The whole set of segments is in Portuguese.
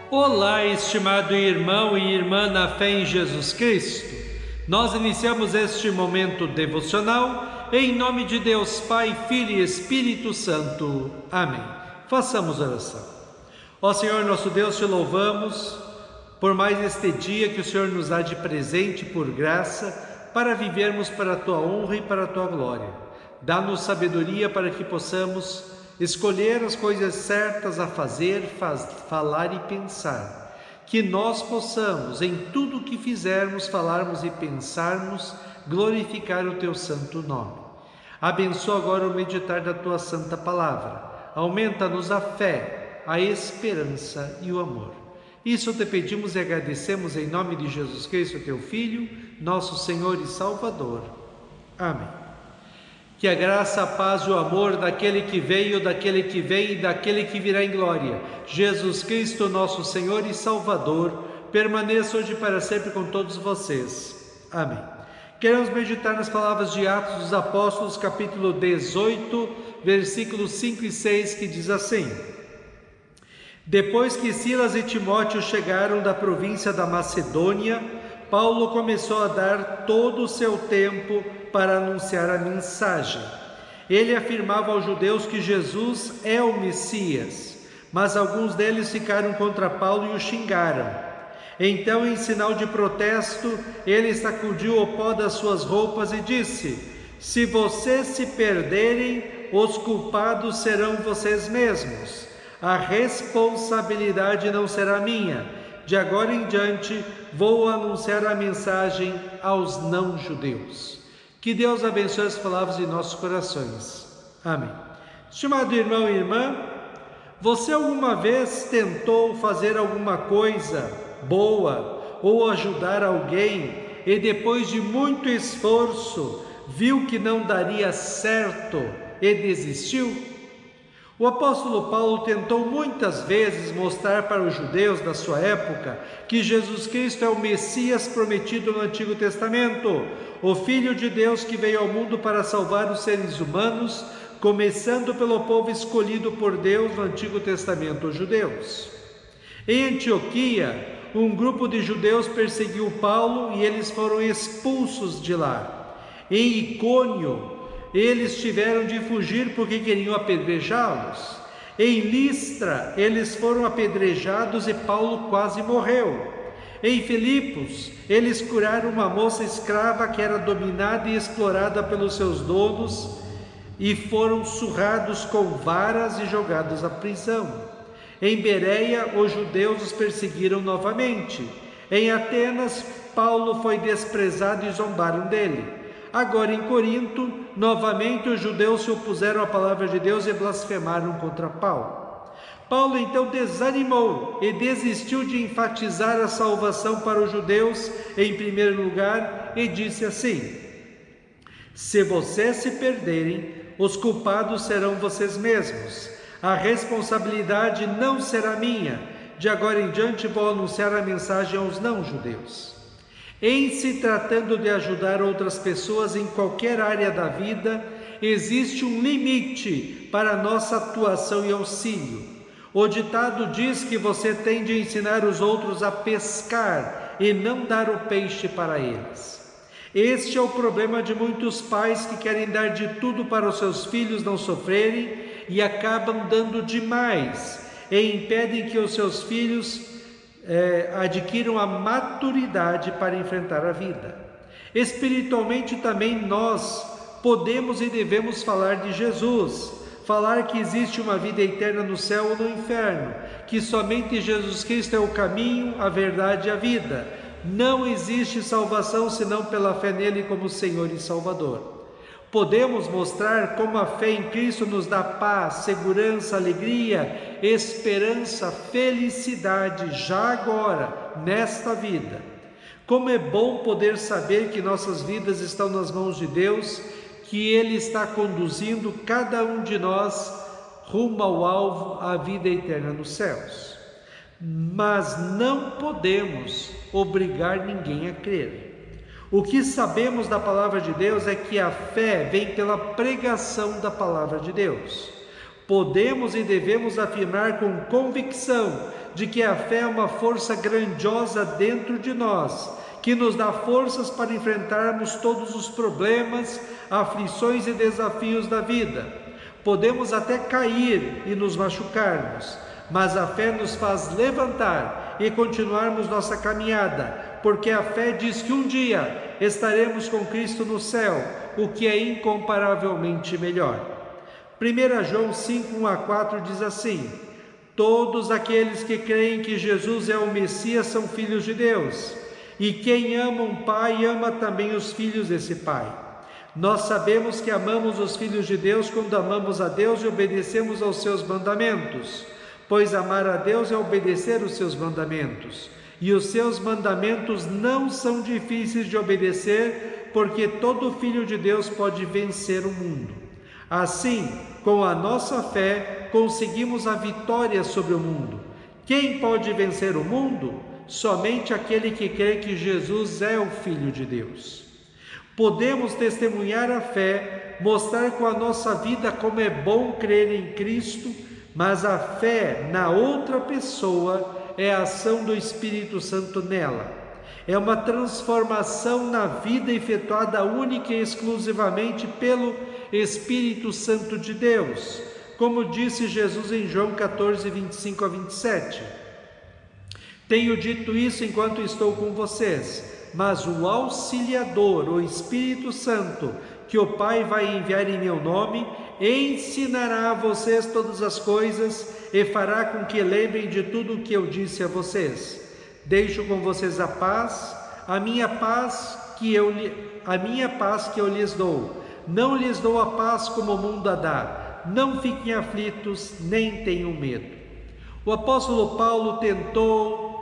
Olá, estimado irmão e irmã na fé em Jesus Cristo. Nós iniciamos este momento devocional em nome de Deus Pai, Filho e Espírito Santo. Amém. Façamos oração. Ó Senhor nosso Deus, te louvamos por mais este dia que o Senhor nos dá de presente por graça para vivermos para a Tua honra e para a Tua glória. Dá-nos sabedoria para que possamos escolher as coisas certas a fazer, falar e pensar. Que nós possamos, em tudo o que fizermos, falarmos e pensarmos, glorificar o Teu santo nome. Abençoa agora o meditar da Tua santa palavra. Aumenta-nos a fé, a esperança e o amor. Isso te pedimos e agradecemos em nome de Jesus Cristo, Teu Filho, nosso Senhor e Salvador. Amém. Que a graça, a paz e o amor daquele que veio, daquele que vem e daquele que virá em glória, Jesus Cristo, nosso Senhor e Salvador, permaneça hoje e para sempre com todos vocês. Amém. Queremos meditar nas palavras de Atos dos Apóstolos, capítulo 18, versículos 5 e 6, que diz assim: Depois que Silas e Timóteo chegaram da província da Macedônia, Paulo começou a dar todo o seu tempo para anunciar a mensagem. Ele afirmava aos judeus que Jesus é o Messias, mas alguns deles ficaram contra Paulo e o xingaram. Então, em sinal de protesto, ele sacudiu o pó das suas roupas e disse: Se vocês se perderem, os culpados serão vocês mesmos. A responsabilidade não será minha. De agora em diante, vou anunciar a mensagem aos não-judeus. Que Deus abençoe as palavras em nossos corações. Amém. Estimado irmão e irmã, você alguma vez tentou fazer alguma coisa boa ou ajudar alguém e depois de muito esforço viu que não daria certo e desistiu? O apóstolo Paulo tentou muitas vezes mostrar para os judeus da sua época que Jesus Cristo é o Messias prometido no Antigo Testamento, o Filho de Deus que veio ao mundo para salvar os seres humanos, começando pelo povo escolhido por Deus no Antigo Testamento, os judeus. Em Antioquia, um grupo de judeus perseguiu Paulo e eles foram expulsos de lá. Em Icônio, eles tiveram de fugir porque queriam apedrejá-los. Em Listra, eles foram apedrejados e Paulo quase morreu. Em Filipos, eles curaram uma moça escrava que era dominada e explorada pelos seus donos e foram surrados com varas e jogados à prisão. Em Bereia, os judeus os perseguiram novamente. Em Atenas, Paulo foi desprezado e zombaram dele. Agora em Corinto, novamente os judeus se opuseram à palavra de Deus e blasfemaram contra Paulo. Paulo então desanimou e desistiu de enfatizar a salvação para os judeus em primeiro lugar e disse assim: Se vocês se perderem, os culpados serão vocês mesmos. A responsabilidade não será minha. De agora em diante vou anunciar a mensagem aos não-judeus. Em se tratando de ajudar outras pessoas em qualquer área da vida, existe um limite para a nossa atuação e auxílio. O ditado diz que você tem de ensinar os outros a pescar e não dar o peixe para eles. Este é o problema de muitos pais que querem dar de tudo para os seus filhos não sofrerem e acabam dando demais e impedem que os seus filhos adquiram a maturidade para enfrentar a vida. Espiritualmente também nós podemos e devemos falar de Jesus, falar que existe uma vida eterna no céu ou no inferno, que somente Jesus Cristo é o caminho, a verdade e a vida. Não existe salvação senão pela fé nele como Senhor e Salvador. Podemos mostrar como a fé em Cristo nos dá paz, segurança, alegria, esperança, felicidade, já agora, nesta vida. Como é bom poder saber que nossas vidas estão nas mãos de Deus, que Ele está conduzindo cada um de nós rumo ao alvo, à vida eterna nos céus. Mas não podemos obrigar ninguém a crer. O que sabemos da palavra de Deus é que a fé vem pela pregação da palavra de Deus. Podemos e devemos afirmar com convicção de que a fé é uma força grandiosa dentro de nós, que nos dá forças para enfrentarmos todos os problemas, aflições e desafios da vida. Podemos até cair e nos machucarmos, mas a fé nos faz levantar e continuarmos nossa caminhada, porque a fé diz que um dia estaremos com Cristo no céu, o que é incomparavelmente melhor. 1 João 5, 1-4 diz assim: todos aqueles que creem que Jesus é o Messias são filhos de Deus, e quem ama um pai ama também os filhos desse pai. Nós sabemos que amamos os filhos de Deus quando amamos a Deus e obedecemos aos seus mandamentos, pois amar a Deus é obedecer os seus mandamentos, e os seus mandamentos não são difíceis de obedecer, porque todo filho de Deus pode vencer o mundo. Assim, com a nossa fé, conseguimos a vitória sobre o mundo. Quem pode vencer o mundo? Somente aquele que crê que Jesus é o Filho de Deus. Podemos testemunhar a fé, mostrar com a nossa vida como é bom crer em Cristo, mas a fé na outra pessoa é a ação do Espírito Santo nela. É uma transformação na vida efetuada única e exclusivamente pelo Espírito Santo de Deus, como disse Jesus em João 14, 25-27. Tenho dito isso enquanto estou com vocês, mas o Auxiliador, o Espírito Santo, que o Pai vai enviar em meu nome, ensinará a vocês todas as coisas e fará com que lembrem de tudo o que eu disse a vocês. Deixo com vocês a paz, a minha paz que eu lhes dou. Não lhes dou a paz como o mundo a dá. Não fiquem aflitos, nem tenham medo. O apóstolo Paulo tentou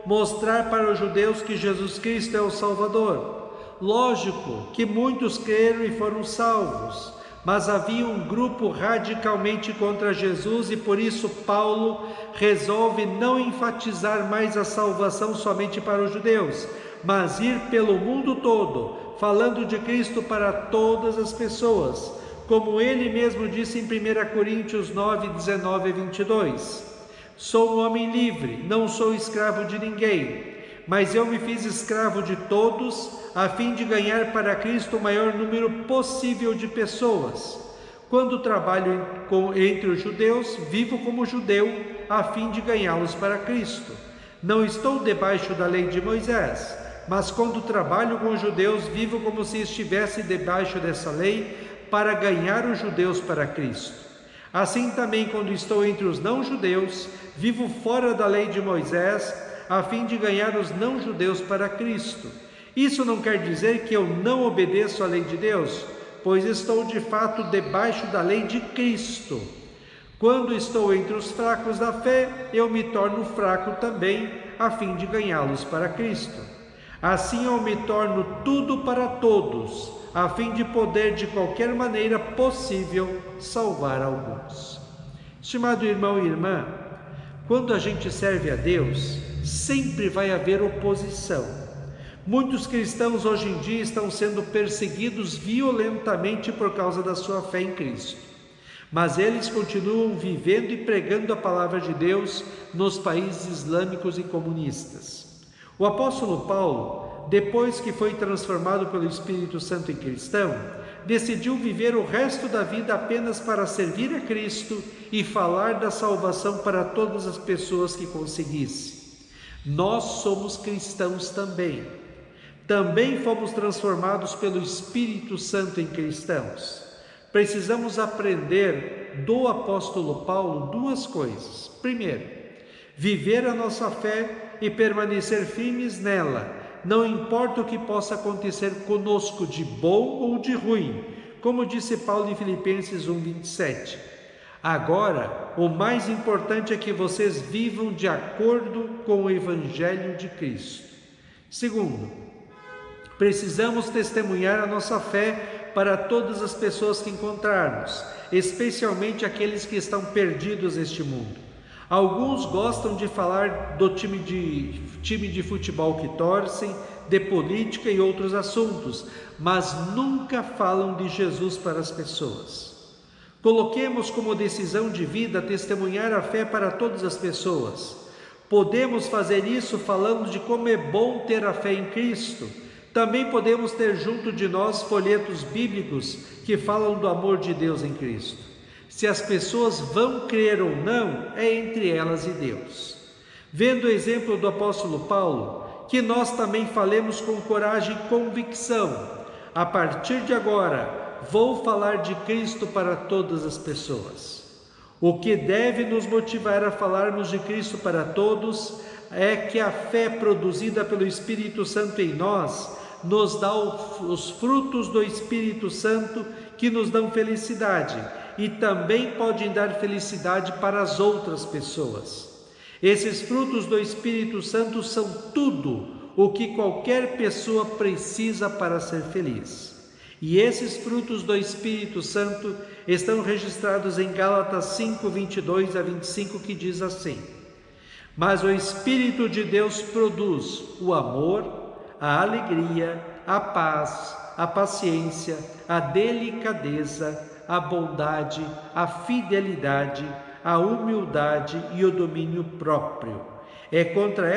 mostrar para os judeus que Jesus Cristo é o Salvador. Lógico que muitos creram e foram salvos, mas havia um grupo radicalmente contra Jesus e por isso Paulo resolve não enfatizar mais a salvação somente para os judeus, mas ir pelo mundo todo, falando de Cristo para todas as pessoas, como ele mesmo disse em 1 Coríntios 9, 19-22. Sou um homem livre, não sou escravo de ninguém, mas eu me fiz escravo de todos, a fim de ganhar para Cristo o maior número possível de pessoas. Quando trabalho entre os judeus, vivo como judeu, a fim de ganhá-los para Cristo. Não estou debaixo da lei de Moisés, mas quando trabalho com os judeus, vivo como se estivesse debaixo dessa lei, para ganhar os judeus para Cristo. Assim também, quando estou entre os não-judeus, vivo fora da lei de Moisés, a fim de ganhar os não-judeus para Cristo. Isso não quer dizer que eu não obedeço à lei de Deus, pois estou de fato debaixo da lei de Cristo. Quando estou entre os fracos da fé, eu me torno fraco também, a fim de ganhá-los para Cristo. Assim eu me torno tudo para todos, a fim de poder de qualquer maneira possível salvar alguns. Estimado irmão e irmã, quando a gente serve a Deus, sempre vai haver oposição. Muitos cristãos hoje em dia estão sendo perseguidos violentamente por causa da sua fé em Cristo. Mas eles continuam vivendo e pregando a palavra de Deus nos países islâmicos e comunistas. O apóstolo Paulo, depois que foi transformado pelo Espírito Santo em cristão, decidiu viver o resto da vida apenas para servir a Cristo e falar da salvação para todas as pessoas que conseguisse. Nós somos cristãos também. Também fomos transformados pelo Espírito Santo em cristãos. Precisamos aprender do apóstolo Paulo duas coisas. Primeiro, viver a nossa fé e permanecer firmes nela, não importa o que possa acontecer conosco de bom ou de ruim, como disse Paulo em Filipenses 1:27. Agora, o mais importante é que vocês vivam de acordo com o Evangelho de Cristo. Segundo, precisamos testemunhar a nossa fé para todas as pessoas que encontrarmos, especialmente aqueles que estão perdidos neste mundo. Alguns gostam de falar do time de futebol que torcem, de política e outros assuntos, mas nunca falam de Jesus para as pessoas. Coloquemos como decisão de vida testemunhar a fé para todas as pessoas. Podemos fazer isso falando de como é bom ter a fé em Cristo. Também podemos ter junto de nós folhetos bíblicos que falam do amor de Deus em Cristo. Se as pessoas vão crer ou não, é entre elas e Deus. Vendo o exemplo do apóstolo Paulo, que nós também falemos com coragem e convicção. A partir de agora, vou falar de Cristo para todas as pessoas. O que deve nos motivar a falarmos de Cristo para todos é que a fé produzida pelo Espírito Santo em nós nos dá os frutos do Espírito Santo que nos dão felicidade e também podem dar felicidade para as outras pessoas. Esses frutos do Espírito Santo são tudo o que qualquer pessoa precisa para ser feliz. E esses frutos do Espírito Santo estão registrados em Gálatas 5, 22 a 25, que diz assim: Mas o Espírito de Deus produz o amor, a alegria, a paz, a paciência, a delicadeza, a bondade, a fidelidade, a humildade e o domínio próprio. Contra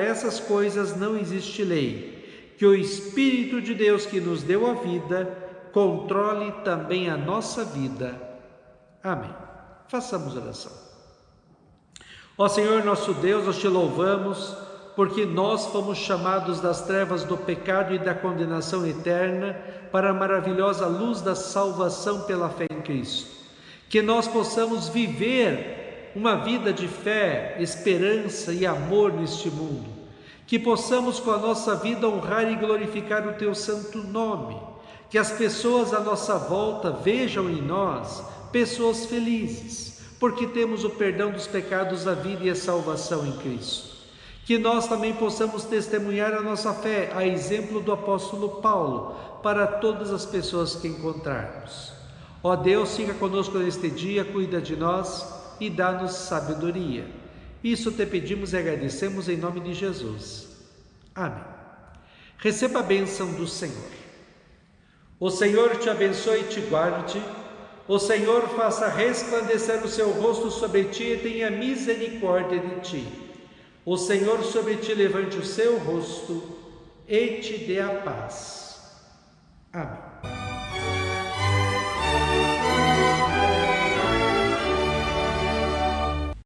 essas coisas não existe lei. Que o Espírito de Deus que nos deu a vida, controle também a nossa vida. Amém. Façamos oração. Ó Senhor nosso Deus, nós te louvamos, porque nós fomos chamados das trevas do pecado e da condenação eterna para a maravilhosa luz da salvação pela fé em Cristo. Que nós possamos viver uma vida de fé, esperança e amor neste mundo. Que possamos com a nossa vida honrar e glorificar o Teu santo nome. Que as pessoas à nossa volta vejam em nós pessoas felizes, porque temos o perdão dos pecados, a vida e a salvação em Cristo. Que nós também possamos testemunhar a nossa fé, a exemplo do apóstolo Paulo, para todas as pessoas que encontrarmos. Ó Deus, fica conosco neste dia, cuida de nós e dá-nos sabedoria. Isso te pedimos e agradecemos em nome de Jesus. Amém. Receba a bênção do Senhor. O Senhor te abençoe e te guarde. O Senhor faça resplandecer o seu rosto sobre ti e tenha misericórdia de ti. O Senhor sobre ti levante o seu rosto e te dê a paz. Amém.